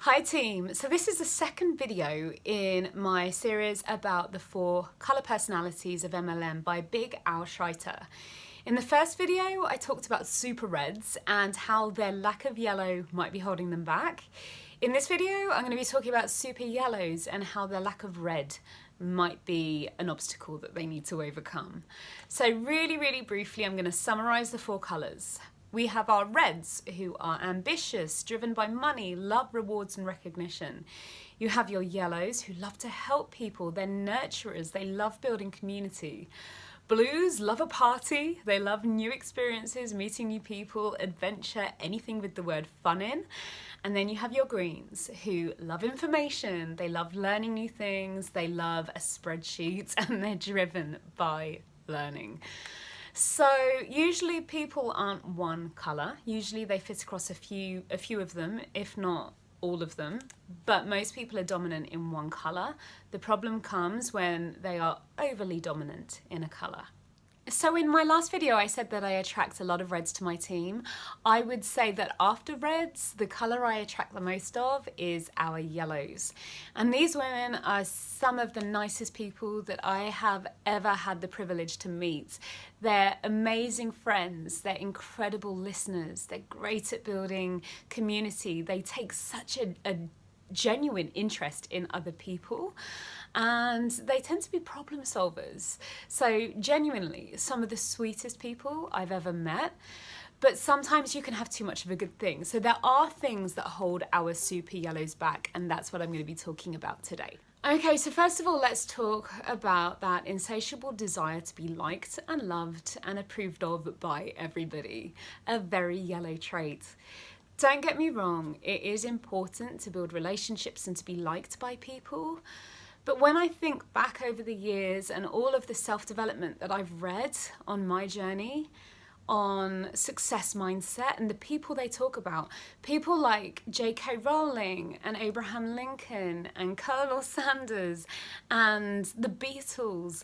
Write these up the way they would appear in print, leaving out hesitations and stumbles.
Hi team, so this is the second video in my series about the 4 colour personalities of MLM by Big Al Schreiter. In the first video I talked about super reds and how their lack of yellow might be holding them back. In this video I'm going to be talking about super yellows and how their lack of red might be an obstacle that they need to overcome. So really briefly I'm going to summarise the 4 colours. We have our reds, who are ambitious, driven by money, love rewards and recognition. You have your yellows, who love to help people, they're nurturers, they love building community. Blues love a party, they love new experiences, meeting new people, adventure, anything with the word fun in. And then you have your greens, who love information, they love learning new things, they love a spreadsheet, and they're driven by learning. So usually people aren't one colour, usually they fit across a few of them, if not all of them, but most people are dominant in one colour. The problem comes when they are overly dominant in a colour. So in my last video I said that I attract a lot of reds to my team. I would say that after reds, the colour I attract the most of is our yellows. And these women are some of the nicest people that I have ever had the privilege to meet. They're amazing friends, they're incredible listeners, they're great at building community, they take such a genuine interest in other people, and they tend to be problem solvers. So genuinely, some of the sweetest people I've ever met, but sometimes you can have too much of a good thing. So there are things that hold our super yellows back, and that's what I'm going to be talking about today. Okay, so first of all, let's talk about that insatiable desire to be liked and loved and approved of by everybody, a very yellow trait. Don't get me wrong, it is important to build relationships and to be liked by people. But when I think back over the years and all of the self-development that I've read on my journey, on success mindset and the people they talk about, people like J.K. Rowling and Abraham Lincoln and Colonel Sanders and the Beatles,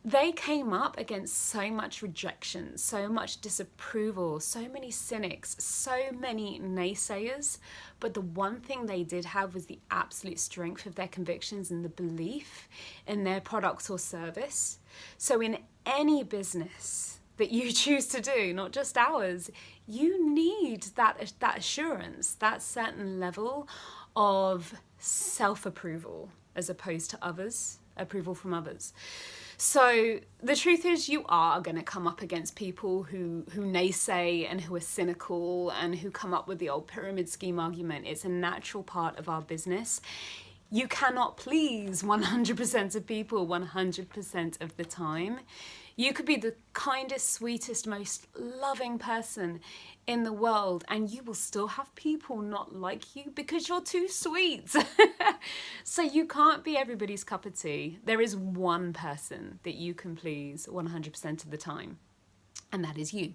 they came up against so much rejection, so much disapproval, so many cynics, so many naysayers, but the one thing they did have was the absolute strength of their convictions and the belief in their product or service. So in any business that you choose to do, not just ours, you need that assurance, that certain level of self-approval as opposed to others, approval from others. So the truth is you are going to come up against people who naysay and who are cynical and who come up with the old pyramid scheme argument. It's a natural part of our business. You cannot please 100% of people 100% of the time. You could be the kindest, sweetest, most loving person in the world and you will still have people not like you because you're too sweet. So you can't be everybody's cup of tea. There is one person that you can please 100% of the time, and that is you.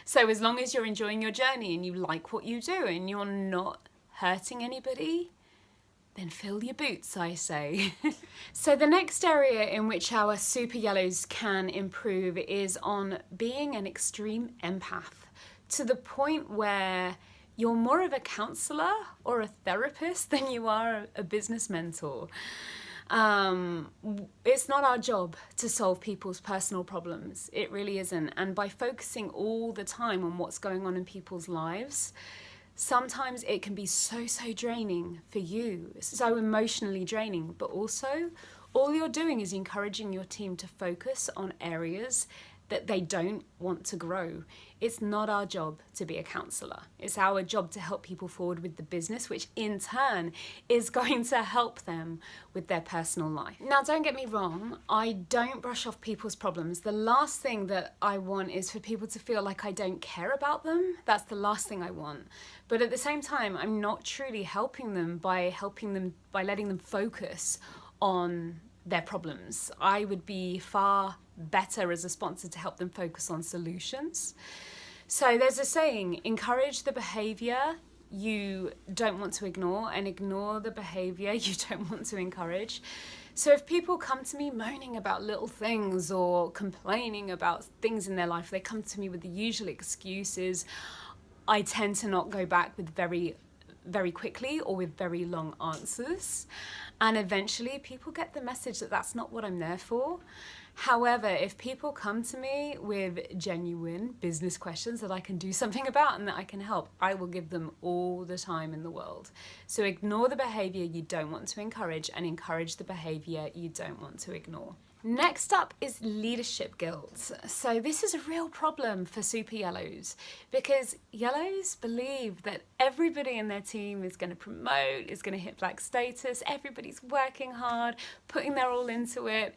So as long as you're enjoying your journey and you like what you do and you're not hurting anybody, then fill your boots, I say. So the next area in which our super yellows can improve is on being an extreme empath, to the point where you're more of a counsellor or a therapist than you are a business mentor. It's not our job to solve people's personal problems. It really isn't. And by focusing all the time on what's going on in people's lives, sometimes it can be so draining for you, so emotionally draining, but also all you're doing is encouraging your team to focus on areas that they don't want to grow. It's not our job to be a counsellor. It's our job to help people forward with the business, which in turn is going to help them with their personal life. Now, don't get me wrong, I don't brush off people's problems. The last thing that I want is for people to feel like I don't care about them. That's the last thing I want. But at the same time, I'm not truly helping them by letting them focus on their problems. I would be far better as a sponsor to help them focus on solutions. So there's a saying, encourage the behavior you don't want to ignore and ignore the behavior you don't want to encourage. So if people come to me moaning about little things or complaining about things in their life, they come to me with the usual excuses, I tend to not go back with very very quickly or with very long answers. And eventually people get the message that that's not what I'm there for. However, if people come to me with genuine business questions that I can do something about and that I can help, I will give them all the time in the world. So ignore the behavior you don't want to encourage and encourage the behavior you don't want to ignore. Next up is leadership guilt. So this is a real problem for super yellows because yellows believe that everybody in their team is going to promote, is going to hit black status, everybody's working hard, putting their all into it.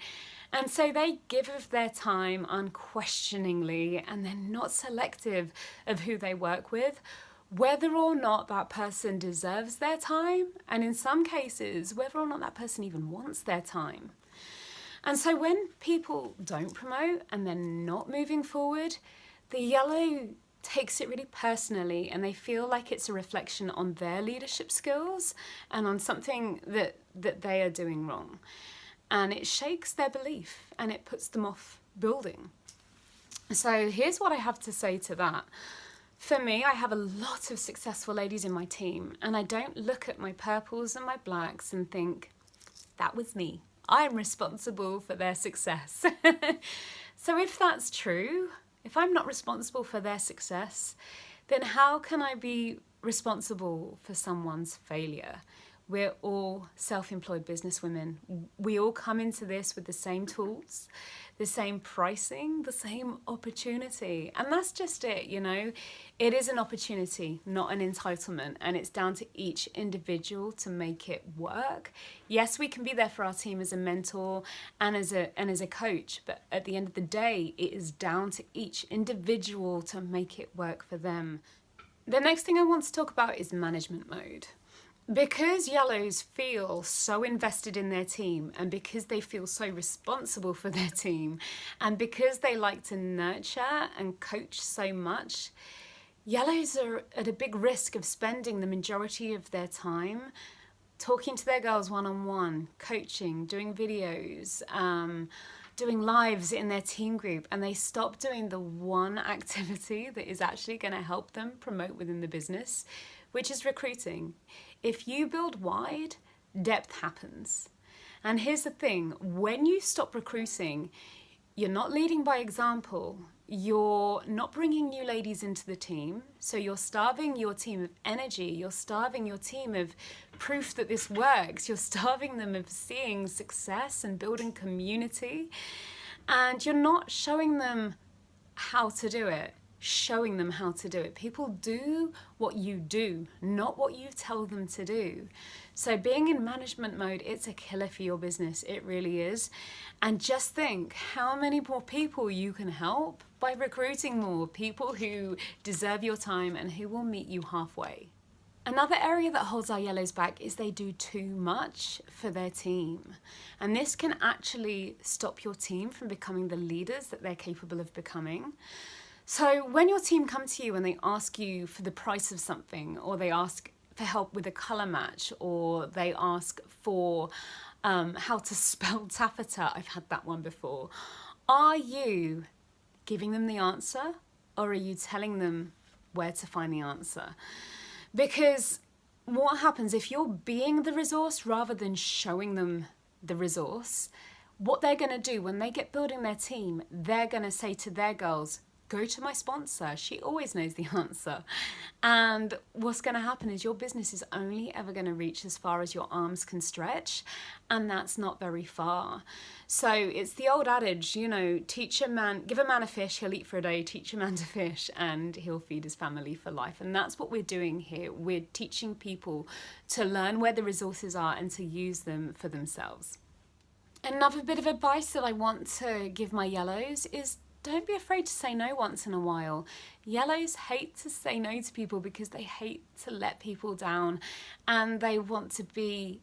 And so they give of their time unquestioningly, and they're not selective of who they work with, whether or not that person deserves their time, and in some cases, whether or not that person even wants their time. And so when people don't promote and they're not moving forward, the yellow takes it really personally and they feel like it's a reflection on their leadership skills and on something that they are doing wrong. And it shakes their belief and it puts them off building. So here's what I have to say to that. For me, I have a lot of successful ladies in my team and I don't look at my purples and my blacks and think, that was me. I'm responsible for their success. So if that's true, if I'm not responsible for their success, then how can I be responsible for someone's failure? We're all self-employed businesswomen. We all come into this with the same tools, the same pricing, the same opportunity. And that's just it, you know. It is an opportunity, not an entitlement. And it's down to each individual to make it work. Yes, we can be there for our team as a mentor and as a coach. But at the end of the day, it is down to each individual to make it work for them. The next thing I want to talk about is management mode. Because yellows feel so invested in their team and because they feel so responsible for their team and because they like to nurture and coach so much, yellows are at a big risk of spending the majority of their time talking to their girls one-on-one, coaching, doing videos, doing lives in their team group, and they stop doing the one activity that is actually going to help them promote within the business, which is recruiting. If you build wide, depth happens. And here's the thing, when you stop recruiting, you're not leading by example. You're not bringing new ladies into the team. So you're starving your team of energy. You're starving your team of proof that this works. You're starving them of seeing success and building community. And you're not showing them how to do it. Showing them how to do it. People do what you do, not what you tell them to do. So being in management mode, it's a killer for your business. It really is. And just think how many more people you can help by recruiting more people who deserve your time and who will meet you halfway. Another area that holds our yellows back is they do too much for their team. And this can actually stop your team from becoming the leaders that they're capable of becoming. So when your team come to you and they ask you for the price of something, or they ask for help with a colour match, or they ask for how to spell taffeta, I've had that one before, are you giving them the answer or are you telling them where to find the answer? Because what happens if you're being the resource rather than showing them the resource, what they're going to do when they get building their team, they're going to say to their girls, go to my sponsor, she always knows the answer. And what's going to happen is your business is only ever going to reach as far as your arms can stretch, and that's not very far. So it's the old adage, you know, give a man a fish, he'll eat for a day, teach a man to fish, and he'll feed his family for life. And that's what we're doing here. We're teaching people to learn where the resources are and to use them for themselves. Another bit of advice that I want to give my yellows is don't be afraid to say no once in a while. Yellows hate to say no to people because they hate to let people down and they want to be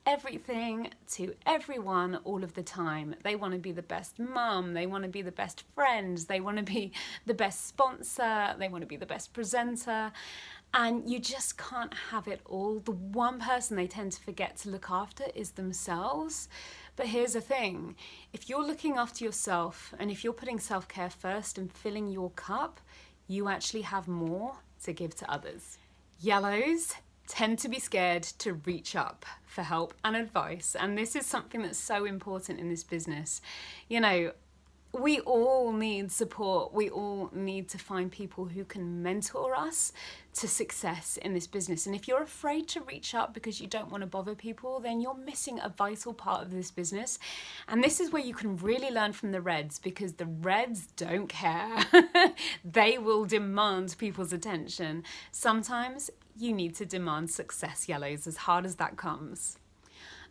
everything to everyone all of the time. They want to be the best mum, they want to be the best friend, they want to be the best sponsor, they want to be the best presenter, and you just can't have it all. The one person they tend to forget to look after is themselves. But here's the thing, if you're looking after yourself and if you're putting self-care first and filling your cup, you actually have more to give to others. Yellows, tend to be scared to reach up for help and advice. And this is something that's so important in this business. You know, we all need support. We all need to find people who can mentor us to success in this business. And if you're afraid to reach up because you don't want to bother people, then you're missing a vital part of this business. And this is where you can really learn from the Reds, because the Reds don't care. They will demand people's attention. Sometimes you need to demand success, yellows, as hard as that comes.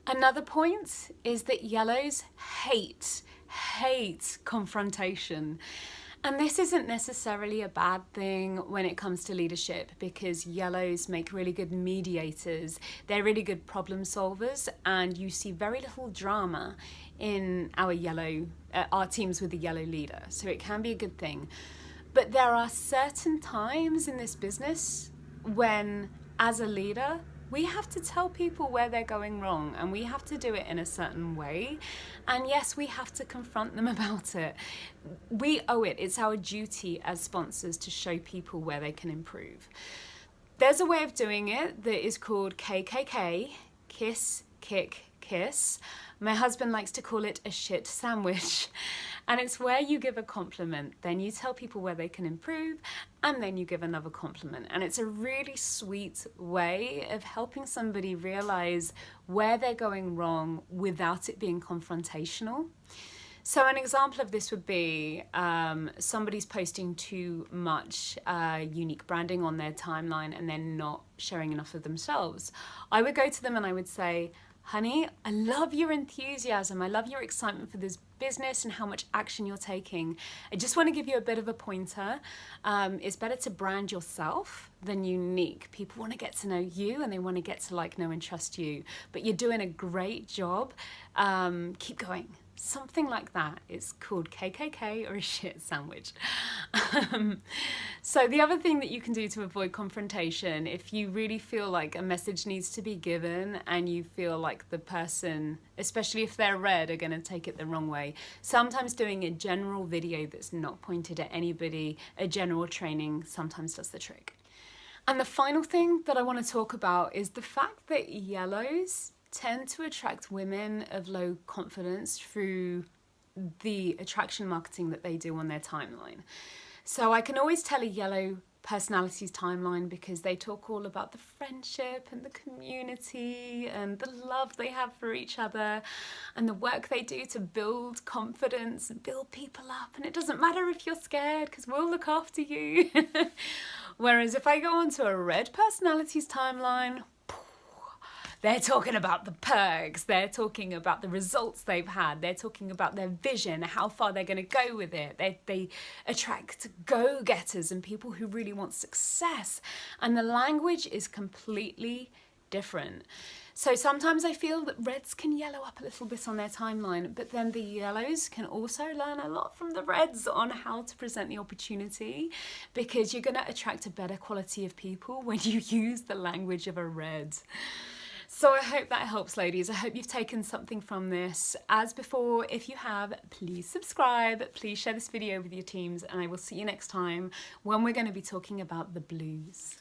Another point is that yellows hate confrontation. And this isn't necessarily a bad thing when it comes to leadership, because yellows make really good mediators. They're really good problem solvers, and you see very little drama in our teams with a yellow leader. So it can be a good thing. But there are certain times in this business when, as a leader, we have to tell people where they're going wrong, and we have to do it in a certain way. And yes, we have to confront them about it. We owe it. It's our duty as sponsors to show people where they can improve. There's a way of doing it that is called KKK, kiss, kick, kiss. My husband likes to call it a shit sandwich. And it's where you give a compliment, then you tell people where they can improve, and then you give another compliment. And it's a really sweet way of helping somebody realize where they're going wrong without it being confrontational. So an example of this would be somebody's posting too much Younique branding on their timeline and they're not sharing enough of themselves. I would go to them and I would say, honey, I love your enthusiasm. I love your excitement for this business and how much action you're taking. I just want to give you a bit of a pointer. It's better to brand yourself than Younique. People want to get to know you and they want to get to like, know and trust you. But you're doing a great job. Keep going. Something like that is called KKK or a shit sandwich. So the other thing that you can do to avoid confrontation, if you really feel like a message needs to be given and you feel like the person, especially if they're red, are going to take it the wrong way, sometimes doing a general video that's not pointed at anybody, a general training, sometimes does the trick. And the final thing that I want to talk about is the fact that yellows tend to attract women of low confidence through the attraction marketing that they do on their timeline. So I can always tell a yellow personality's timeline because they talk all about the friendship and the community and the love they have for each other and the work they do to build confidence and build people up. And it doesn't matter if you're scared because we'll look after you. Whereas if I go onto a red personality's timeline, they're talking about the perks, they're talking about the results they've had, they're talking about their vision, how far they're going to go with it. They attract go-getters and people who really want success. And the language is completely different. So sometimes I feel that reds can yellow up a little bit on their timeline, but then the yellows can also learn a lot from the reds on how to present the opportunity, because you're going to attract a better quality of people when you use the language of a red. So I hope that helps, ladies. I hope you've taken something from this. As before, if you have, please subscribe, please share this video with your teams, and I will see you next time when we're going to be talking about the blues.